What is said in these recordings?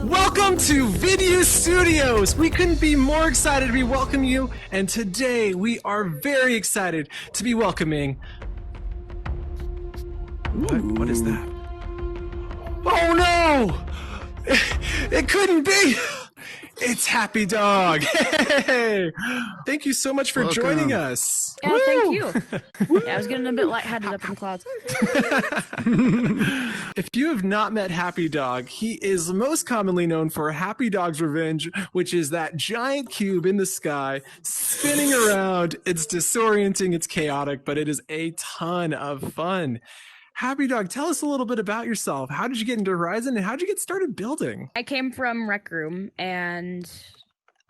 Welcome to Vidyuu Studios. We couldn't be more excited to be welcoming you, and today we are very excited to be welcoming. What is that? Oh no! It couldn't be! It's HappyDogg. Hey! Thank you so much for joining us. Yeah, thank you. Yeah, I was getting a bit lightheaded up in the clouds. If you have not met HappyDogg, he is most commonly known for HappyDogg's Revenge, which is that giant cube in the sky spinning around. It's disorienting, it's chaotic, but it is a ton of fun. HappyDogg, tell us a little bit about yourself. How did you get into Horizon and how did you get started building? I came from Rec Room, and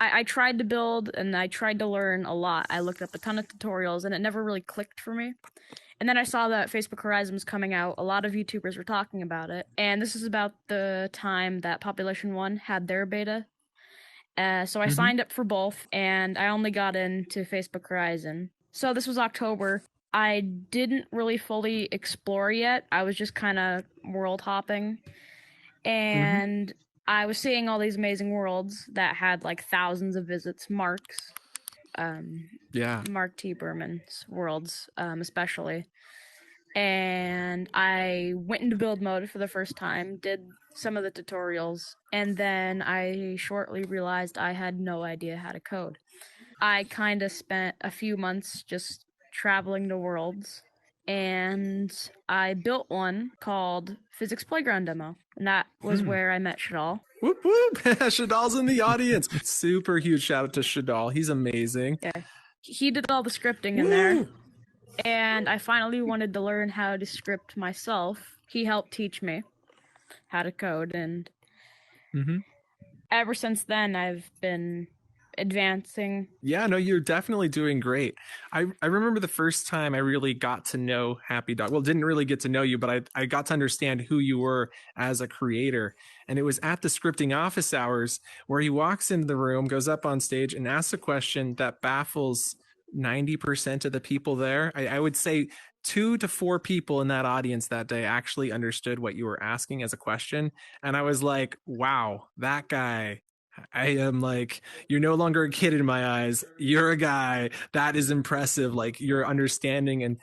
I tried to build, and I tried to learn a lot. I looked up a ton of tutorials, and it never really clicked for me. And then I saw that Facebook Horizon was coming out. A lot of YouTubers were talking about it. And this is about the time that Population 1 had their beta. So I signed up for both, and I only got into Facebook Horizon. So this was October. I didn't really fully explore yet. I was just kind of world hopping. And I was seeing all these amazing worlds that had like thousands of visits. Mark T. Berman's worlds, especially. And I went into build mode for the first time, did some of the tutorials, and then I shortly realized I had no idea how to code. I kind of spent a few months just traveling to worlds, and I built one called Physics Playground Demo, and that was where I met Shadal. Whoop whoop! Shadal's in the audience. Super huge shout out to Shadal. He's amazing. Yeah, he did all the scripting in there, and I finally wanted to learn how to script myself. He helped teach me how to code, and ever since then I've been advancing. Yeah, no, you're definitely doing great. I remember the first time I really got to know HappyDogg. Well, didn't really get to know you, but I got to understand who you were as a creator. And it was at the scripting office hours where he walks into the room, goes up on stage, and asks a question that baffles 90% of the people there. I would say 2 to 4 people in that audience that day actually understood what you were asking as a question. And I was like, wow, that guy. I am like, you're no longer a kid in my eyes. You're a guy. That is impressive. Like, your understanding and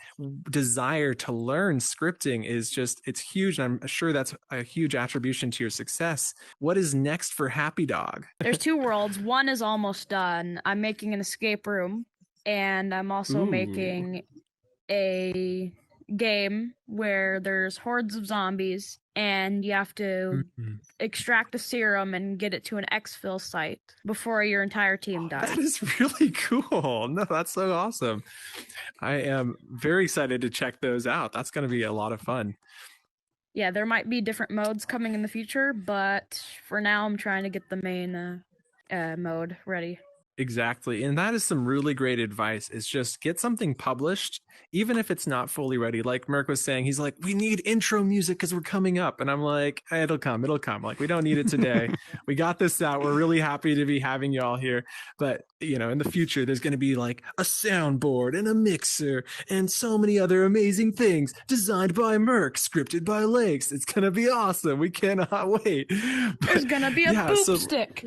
desire to learn scripting is just, it's huge. And I'm sure that's a huge attribution to your success. What is next for HappyDogg? There's 2 worlds. One is almost done. I'm making an escape room, and I'm also making a game where there's hordes of zombies, and you have to extract a serum and get it to an exfil site before your entire team dies. That is really cool. No, that's so awesome. I am very excited to check those out. That's going to be a lot of fun. Yeah, there might be different modes coming in the future, but for now I'm trying to get the main mode ready. Exactly. And that is some really great advice, is just get something published, even if it's not fully ready. Like Merc was saying, he's like, we need intro music because we're coming up. And I'm like, it'll come. Like, we don't need it today. We got this out. We're really happy to be having y'all here. But, you know, in the future, there's going to be like a soundboard and a mixer and so many other amazing things designed by Merc, scripted by Laex. It's going to be awesome. We cannot wait. There's going to be a boop stick.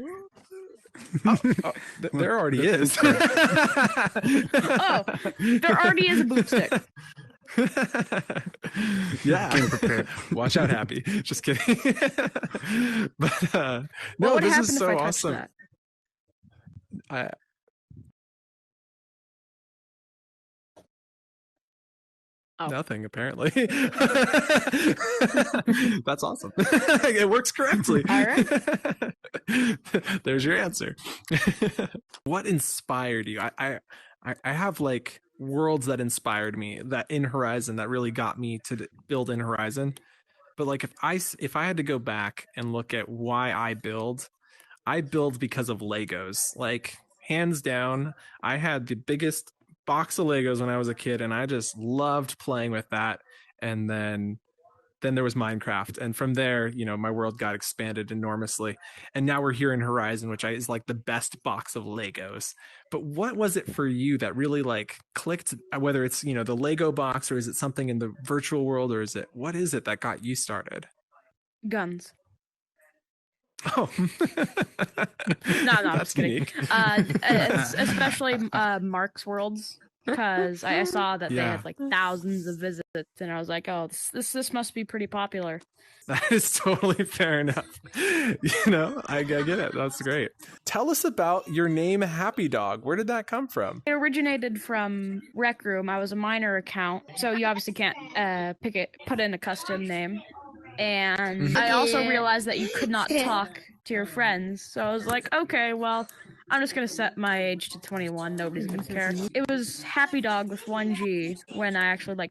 There already is. There already is a boot stick. Yeah. Watch out, Happy. Just kidding. But no, this is so awesome. Nothing, apparently. That's awesome. It works correctly. All right. There's your answer. What inspired you? I have like worlds that inspired me, that in Horizon, that really got me to build in Horizon. But like, if I had to go back and look at why I build because of Legos. Like, hands down, I had the biggest box of Legos when I was a kid, and I just loved playing with that. And then there was Minecraft, and from there, you know, my world got expanded enormously. And now we're here in Horizon, which is like the best box of Legos. But what was it for you that really like clicked? Whether it's, you know, the Lego box, or is it something in the virtual world, or what is it that got you started? Guns. Oh, No, I'm that's just kidding. unique. Especially Mark's Worlds, because I saw that they Yeah, had like thousands of visits, and I was like, oh, this must be pretty popular. that is totally fair enough. I get it. That's great. Tell us about your name, HappyDogg. Where did that come from? It originated from Rec Room. I was a minor account, so you obviously can't put in a custom name. And I also realized that you could not talk to your friends, so I was like, okay, well, I'm just gonna set my age to 21. Nobody's gonna care. It was HappyDogg with 1G when I actually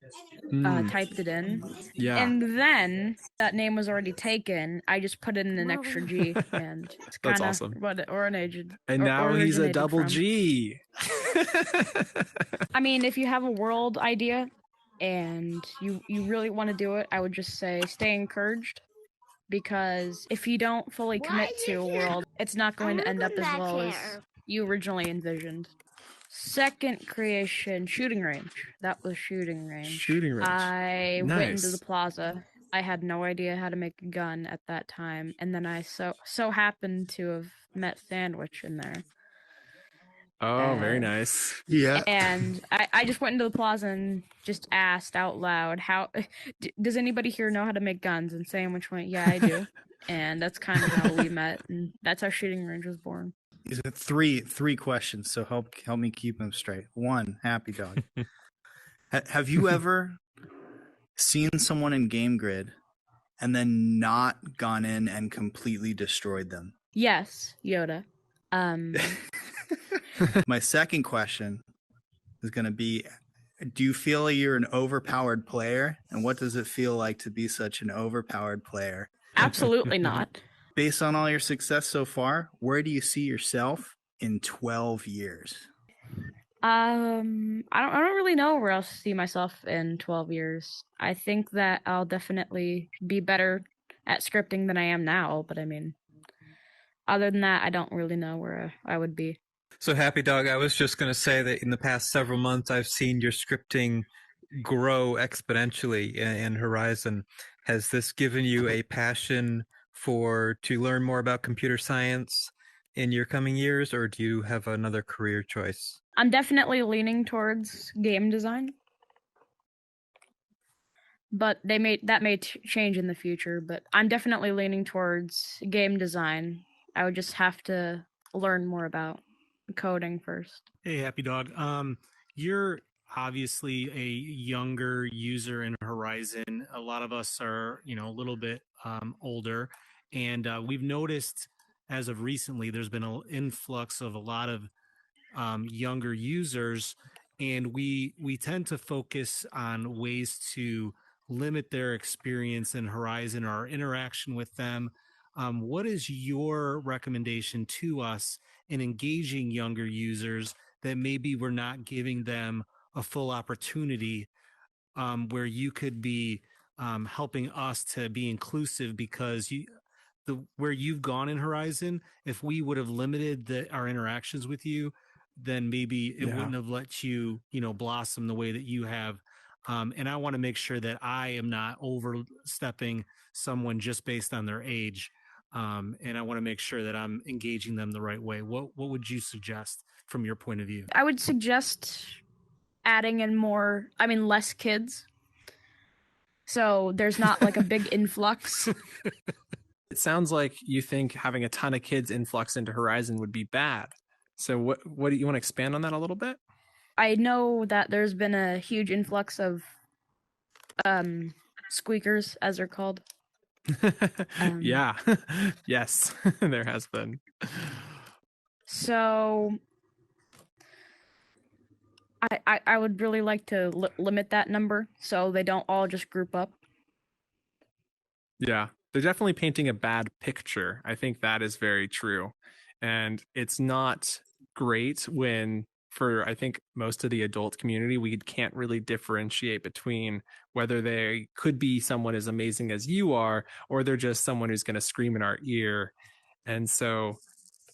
typed it in. Yeah, And then that name was already taken. I just put in an extra G, and it's that's kind of awesome. what it originated And now he's a originated double from. G. I mean, if you have a world idea and you really want to do it, I would just say stay encouraged, because if you don't fully commit to a world, it's not going to end up as well as you originally envisioned. Second creation, shooting range. That was shooting range. Shooting range. I went into the Nice. plaza. I had no idea how to make a gun at that time, and then I so happened to have met Sandwich in there. Oh, very nice. Yeah. And I just went into the plaza and just asked out loud, "How does anybody here know how to make guns?" And Sandwich went, "Yeah, I do." And that's kind of how we met, and that's how shooting range was born. These are three questions, so help me keep them straight. One, HappyDogg. Have you ever seen someone in Game Grid and then not gone in and completely destroyed them? Yes, Yoda. My second question is going to be, do you feel like you're an overpowered player? And what does it feel like to be such an overpowered player? Absolutely not. Based on all your success so far, where do you see yourself in 12 years? I don't really know where I'll see myself in 12 years. I think that I'll definitely be better at scripting than I am now, but I mean, other than that, I don't really know where I would be. So HappyDogg, I was just going to say that in the past several months, I've seen your scripting grow exponentially in Horizon. Has this given you a passion to learn more about computer science in your coming years, or do you have another career choice? I'm definitely leaning towards game design, but that may change in the future. But I'm definitely leaning towards game design. I would just have to learn more about coding first. Hey, HappyDogg. You're obviously a younger user in Horizon. A lot of us are, a little bit older, and we've noticed as of recently there's been an influx of a lot of younger users, and we tend to focus on ways to limit their experience in Horizon or our interaction with them. What is your recommendation to us in engaging younger users that maybe we're not giving them a full opportunity, where you could be helping us to be inclusive? Because where you've gone in Horizon, if we would have limited our interactions with you, then maybe it wouldn't have let you, blossom the way that you have. And I want to make sure that I am not overstepping someone just based on their age. And I want to make sure that I'm engaging them the right way. What would you suggest from your point of view? I would suggest adding in less kids. So there's not like a big influx. It sounds like you think having a ton of kids influx into Horizon would be bad. So what do you want to expand on that a little bit? I know that there's been a huge influx of squeakers, as they're called. Yeah. Yes, there has been. So I would really like to limit that number so they don't all just group up. Yeah, they're definitely painting a bad picture. I think that is very true. And it's not great when, for I think most of the adult community, we can't really differentiate between whether they could be someone as amazing as you are, or they're just someone who's going to scream in our ear. And so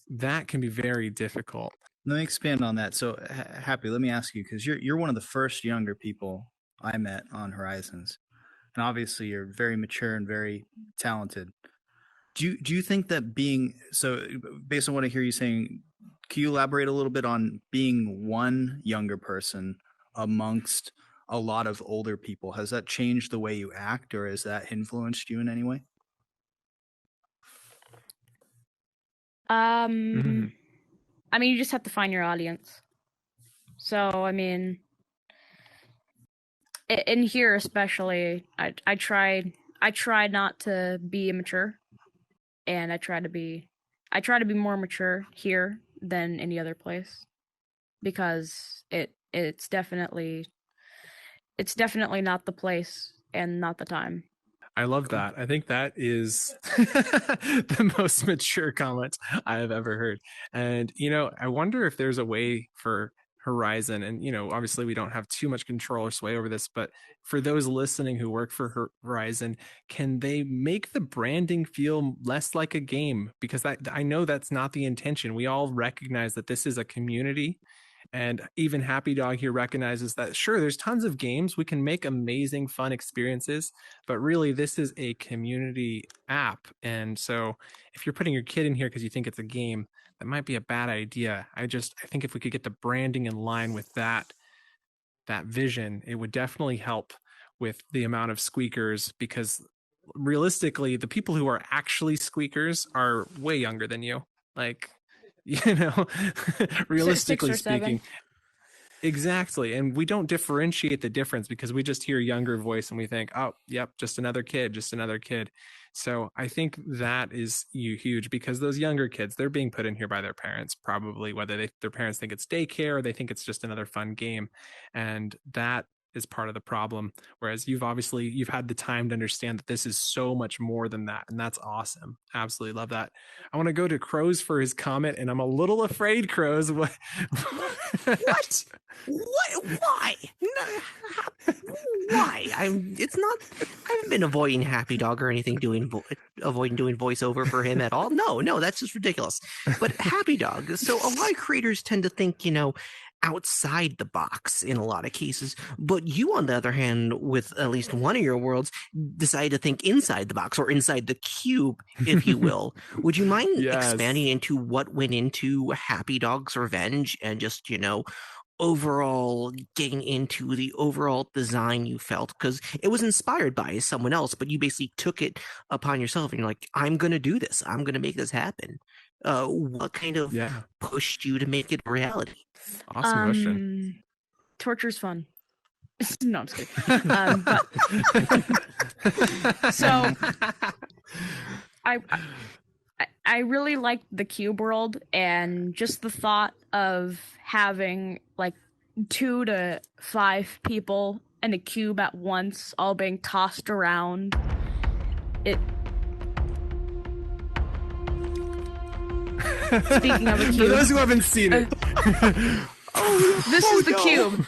that can be very difficult. Let me expand on that. So, Happy, let me ask you, because you're one of the first younger people I met on Horizons, and obviously you're very mature and very talented. Do you think that being so, based on what I hear you saying, can you elaborate a little bit on being one younger person amongst a lot of older people? Has that changed the way you act, or has that influenced you in any way? Mhm. I mean, you just have to find your audience. So, I mean, in here especially, I try not to be immature, and I try to be more mature here than any other place, because it's definitely not the place and not the time. I love that. I think that is the most mature comment I have ever heard. And, I wonder if there's a way for Horizon, and, obviously we don't have too much control or sway over this, but for those listening who work for Horizon, can they make the branding feel less like a game? Because I know that's not the intention. We all recognize that this is a community. And even HappyDogg here recognizes that, sure, there's tons of games. We can make amazing, fun experiences, but really, this is a community app. And so, if you're putting your kid in here because you think it's a game, that might be a bad idea. I think if we could get the branding in line with that vision, it would definitely help with the amount of squeakers, because realistically, the people who are actually squeakers are way younger than you. Like, realistically 6 or 7. speaking. Exactly. And we don't differentiate the difference because we just hear younger voice and we think, oh, yep, just another kid, just another kid. So I think that is huge, because those younger kids, they're being put in here by their parents, probably, whether their parents think it's daycare or they think it's just another fun game. And that is part of the problem. Whereas you've had the time to understand that this is so much more than that. And that's awesome. Absolutely love that. I want to go to Kroze for his comment, and I'm a little afraid, Kroze. What? What? Why? No, why? It's not. I haven't been avoiding HappyDogg or anything, avoiding doing voiceover for him at all. No, that's just ridiculous. But HappyDogg. So a lot of creators tend to think, outside the box in a lot of cases. But you, on the other hand, with at least one of your worlds, decide to think inside the box, or inside the cube, if you will. Would you mind Yes. expanding into what went into HappyDogg's Revenge, and just, overall getting into the overall design you felt? Because it was inspired by someone else, but you basically took it upon yourself and you're like, I'm going to do this. I'm going to make this happen. What kind of pushed you to make it a reality? Awesome question. Torture's fun. No, I'm just kidding. So I really liked the cube world, and just the thought of having like 2 to 5 people in a cube at once, all being tossed around. Speaking of a cube, for those who haven't seen it, this is the cube.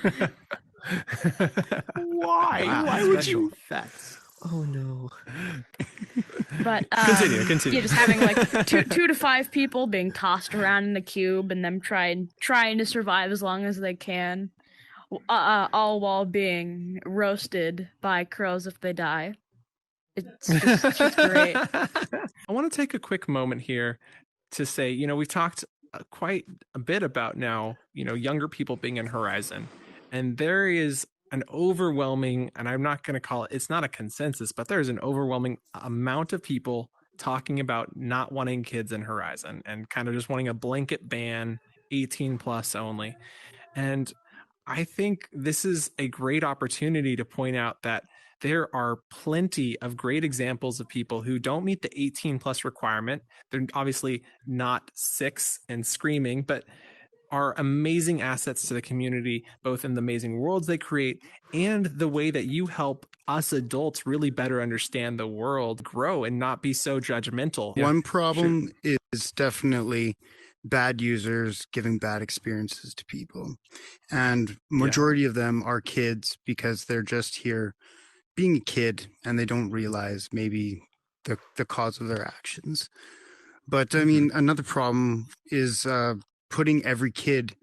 Why? Wow, Why would special you? effects. Oh no. But Continue. Yeah, just having like 2 to 5 people being tossed around in the cube, and them trying to survive as long as they can, all while being roasted by crows if they die. It's just great. I want to take a quick moment here to say, we've talked quite a bit about now, younger people being in Horizon, and there is an overwhelming, and I'm not going to call it's not a consensus, but there's an overwhelming amount of people talking about not wanting kids in Horizon and kind of just wanting a blanket ban, 18 plus only. And I think this is a great opportunity to point out that there are plenty of great examples of people who don't meet the 18 plus requirement. They're obviously not 6 and screaming, but are amazing assets to the community, both in the amazing worlds they create and the way that you help us adults really better understand the world, grow, and not be so judgmental. One problem is definitely bad users giving bad experiences to people. And majority of them are kids, because they're just here being a kid and they don't realize maybe the cause of their actions. But I mean, another problem is putting every kid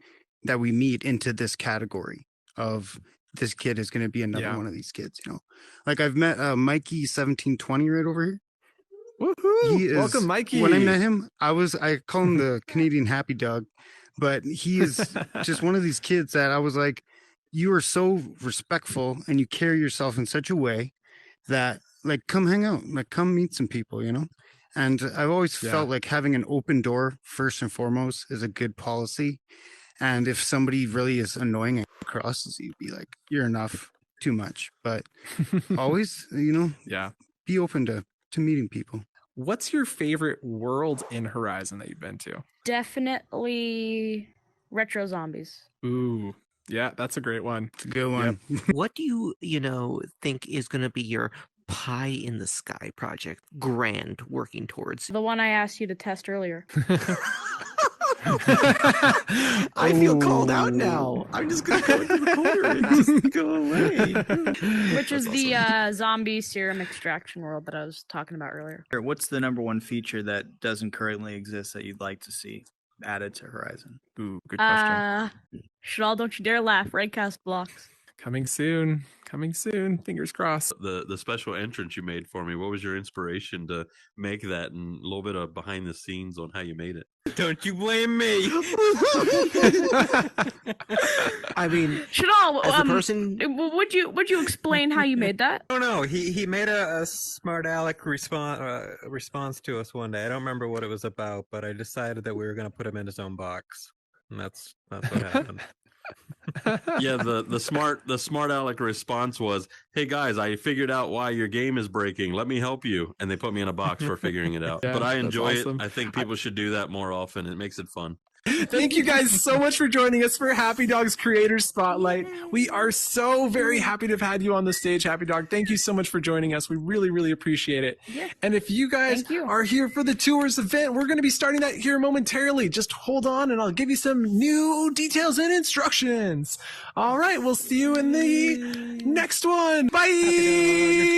that we meet into this category of this kid is going to be another one of these kids, Like I've met Mikey 1720 right over here. He is, welcome, Mikey. When I met him, I call him the Canadian HappyDogg, but he is just one of these kids that I was like, you are so respectful and you carry yourself in such a way that, like, come hang out, like, come meet some people, you know? And I've always felt like having an open door, first and foremost, is a good policy. And if somebody really is annoying and crosses you, be like, you're enough, too much. But always, you know, be open to meeting people. What's your favorite world in Horizon that you've been to? Definitely Retro Zombies. Ooh, yeah, that's a great one. It's a good one. What do you think is going to be your pie in the sky project grand working towards? The one I asked you to test earlier. I feel called out now. I'm just going to go into the corner and just go away. Which is the zombie serum extraction world that I was talking about earlier. What's the number one feature that doesn't currently exist that you'd like to see added to Horizon? Ooh, good question. Shadal, don't you dare laugh. Redcast blocks. Coming soon. Fingers crossed. The special entrance you made for me, what was your inspiration to make that, and a little bit of behind the scenes on how you made it? Don't you blame me. I mean, Shadal, as a person, would you explain how you made that? Oh no, he made a smart aleck response to us one day. I don't remember what it was about, but I decided that we were going to put him in his own box, and that's what happened. Yeah, the smart aleck response was, "Hey guys, I figured out why your game is breaking. Let me help you." And they put me in a box for figuring it out. Yeah, but I enjoy awesome. it. I think people should do that more often. It makes it fun. Thank you guys so much for joining us for HappyDogg's Creator Spotlight. We are so very happy to have had you on the stage, HappyDogg. Thank you so much for joining us. We really, really appreciate it. Yeah. And if you guys are here for the tours event, we're going to be starting that here momentarily. Just hold on and I'll give you some new details and instructions. All right, we'll see you in the next one. Bye.